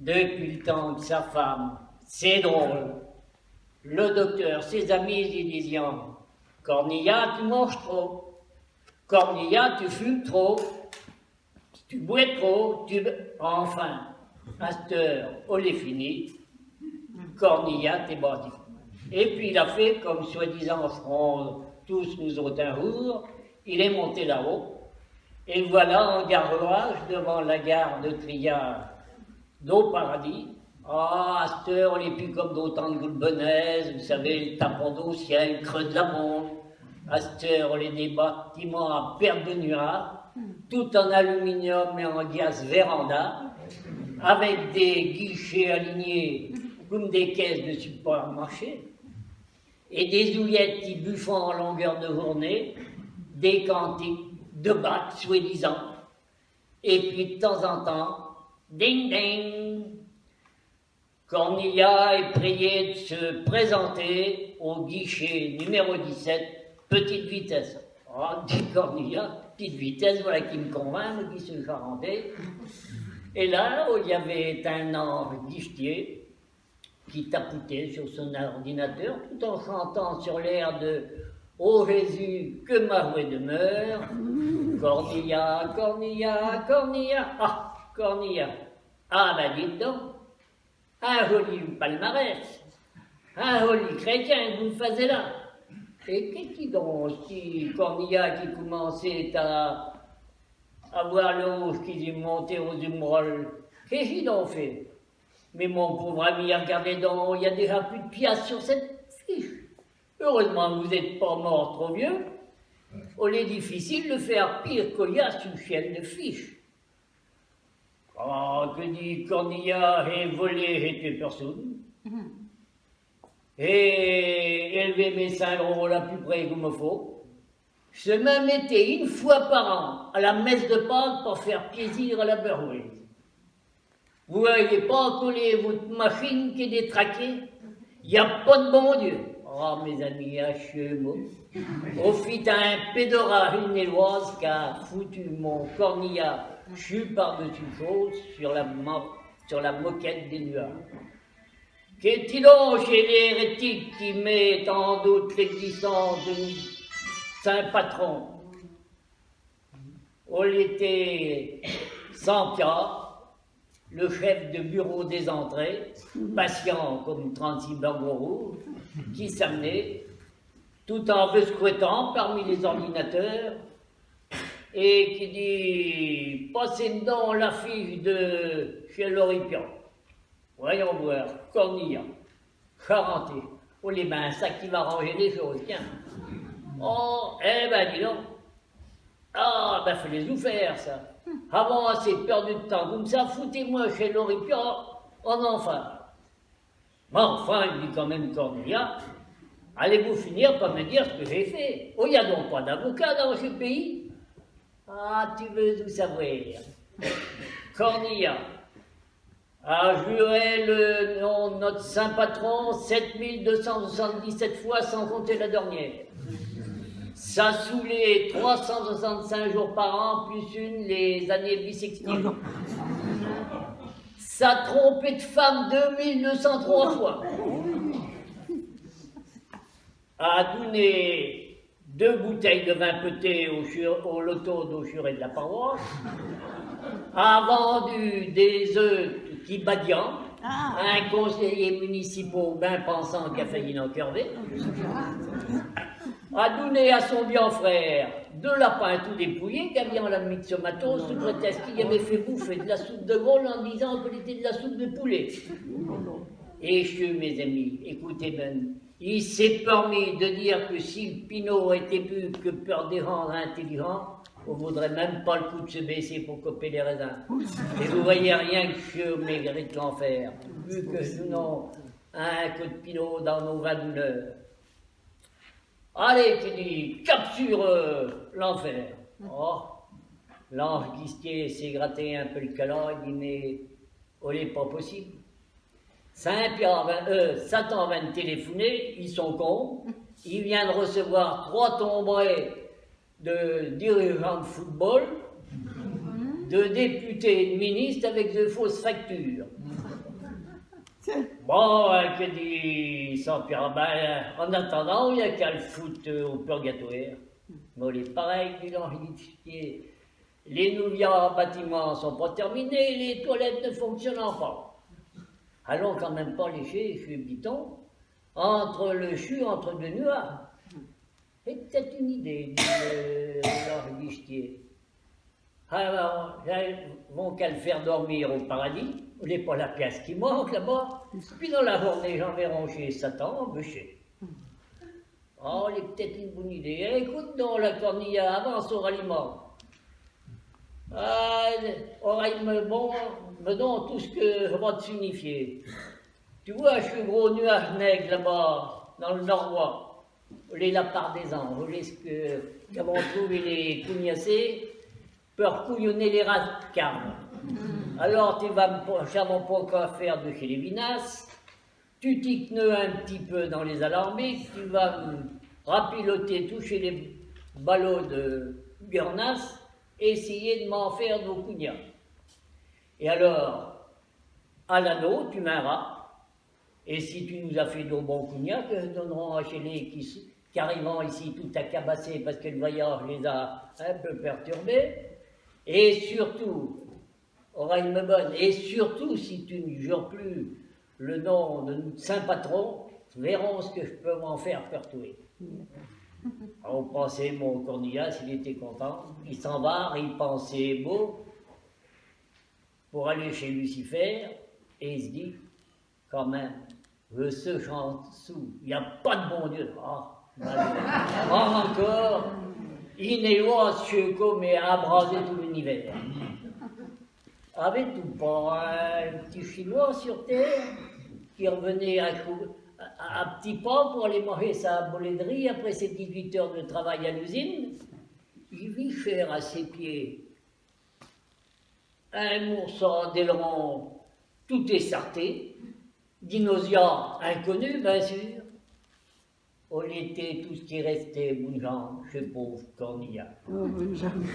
depuis le temps que sa femme, c'est drôle. Le docteur, ses amis, ils disaient « Cornilla, tu manges trop. Cornilla, tu fumes trop. Tu bois trop. Enfin, à cette heure, on est fini. Cornilla, t'es bâti. » Et puis il a fait comme soi-disant seront tous nous autres un jour. Il est monté là-haut. Et voilà en garage devant la gare de Triard d'Au Paradis. Ah, à cette heure, on n'est plus comme d'autant de Goulbonaises, vous savez, le tapon d'eau, ciel, le creux de la monde. À cette heure, on est des bâtiments à perte de nuages, tout en aluminium et en gaz véranda, avec des guichets alignés comme des caisses de supermarché, et des ouillettes qui buffent en longueur de journée, des cantiques de bacs, soi-disant, et puis de temps en temps, ding ding, Cornilla est prié de se présenter au guichet numéro 17, petite vitesse. Ah, dit Cornilla, petite vitesse, voilà qui me convainc, me dit ce Charentais. Et là, il y avait un ange guichetier qui tapotait sur son ordinateur tout en chantant sur l'air de « Ô Jésus, que ma voix demeure !» Cornilla, Cornilla, Cornilla, ah, Cornilla. Ah ben dites donc, un joli palmarès, un joli chrétien que vous faisiez là. Et qu'est-ce qui donc, si Cornilla qui commençait à avoir le rouge qui lui montait aux humoles, qu'est-ce qu'il donc fait? Mais mon pauvre ami, regardez donc, il y a déjà plus de piastres sur cette fiche. Heureusement que vous n'êtes pas mort trop vieux. Il est difficile de faire pire qu'il y a sur une chaîne de fiches. Ah, que dit Cornilla et volé et tué personne. Et élever mes 5 euros là plus près qu'il me faut. Je me mettais une fois par an à la messe de Pâques pour faire plaisir à la beurreuse. Vous voyez pas coller votre machine qui est détraquée? Il n'y a pas de bon Dieu. Oh, mes amis, hacheux-moi. Au fit un pédora une-éloise qui a foutu mon Cornilla chu par-dessus chose sur la moquette des nuages. Qu'est-il donc chez les hérétiques qui mettent en doute l'existence de saint patron? On était sans Pierre, le chef de bureau des entrées, patient comme 36 barbeaux qui s'amenait, tout en rescrutant parmi les ordinateurs, et qui dit « Passez donc la fiche de chez l'Oripian. Voyons voir, Cornilla, Charentais. Oh les mains, ça qui va ranger les choses, tiens. Oh, eh ben dis donc. Ah, ben fallait-vous faire ça. Avant assez perdu de temps comme ça, foutez-moi chez l'Oripian en enfin. Mais enfin, il dit quand même Cornilla, allez-vous finir par me dire ce que j'ai fait? Oh, il n'y a donc pas d'avocat dans ce pays? Ah, tu veux tout savoir. Cornilla a juré le nom de notre saint patron 7277 fois sans compter la dernière. Ça saoulé 365 jours par an, plus une les années bissextiles. Ça trompé de femme 2203 fois. A donné 2 bouteilles de vin peté au loto d'Auchuret de la paroisse. A vendu des œufs qui badiant à un conseiller municipal bien pensant qui a failli en crever. A donné à son bien frère 2 lapins tout dépouillés, gagnant la myxomato, sous prétexte qu'il avait fait bouffer de la soupe de vol en disant que c'était de la soupe de poulet. Et mes amis, écoutez bien, il s'est permis de dire que si le Pinot était plus que peur des rendre intelligent, on ne vaudrait même pas le coup de se baisser pour couper les raisins. Et vous voyez rien que je mérite l'enfer, vu que nous n'avons un coup de Pinot dans nos vins d'honneur. Allez, tu dis, cap sur l'enfer. Oh, l'ange guichetier s'est gratté un peu le calot, il dit, mais oh, n'est pas possible. Satan va me téléphoner, ils sont cons, il vient de recevoir 3 tombrés de dirigeants de football, de députés et de ministres avec de fausses factures. Bon, que dit Saint-Pierre, ben, en attendant, il n'y a qu'à le foutre au purgatoire. Bon, il est pareil, les nouveaux bâtiments ne sont pas terminés, les toilettes ne fonctionnent pas. Allons quand même pas lécher, je suis biton, entre le CHU, entre deux nuages. C'est peut-être une idée, dit le guichetier. Alors, ils vont qu'à le faire dormir au paradis, il n'est pas la pièce qui manque là-bas, puis dans la journée, j'enverrai chez Satan, bûcher. Oh, c'est peut-être une bonne idée. Eh, écoute donc, la cornilla, avance au ralliement. Oreille me donne tout ce que je vais te signifier. Tu vois, je suis gros nuage nègre là-bas, dans le nord-ouest. Les lapins des anges, les qu'avons trouvé les couillassés, peuvent couillonner les rats de carne. Alors tu vas me chercher pas qu'à faire de chez les Vinas, tu t'y kneux un petit peu dans les alambics, tu vas me rapiloter, toucher les ballots de Gurnas, essayer de m'en faire nos cougnats. Et alors, à l'anneau, tu m'aimeras. Et si tu nous as fait nos bons cougnats, que nous donnerons à chez les qui arriveront ici tout à cabasser parce que le voyage les a un peu perturbés. Et surtout, oreille me bonne, et surtout si tu ne jures plus le nom de notre saint patron, verrons ce que je peux m'en faire pertuer. On pensait, mon Cornillas, il était content, il s'en va, il pensait beau pour aller chez Lucifer, et il se dit, quand même, ce chant sous, il n'y a pas de bon Dieu. Encore, il n'est pas Chico, mais à abraser tout l'univers. Avait-tu pas un petit Chinois sur Terre qui revenait à petits pas pour aller manger sa bolée de riz après ses 18 heures de travail à l'usine? Il vit cher à ses pieds un mourson d'aileron tout essarté, dinosaure inconnu, bien sûr. On était tout ce qui restait, bon genre, chez pauvre Cornilla. Oh, bonne jambe.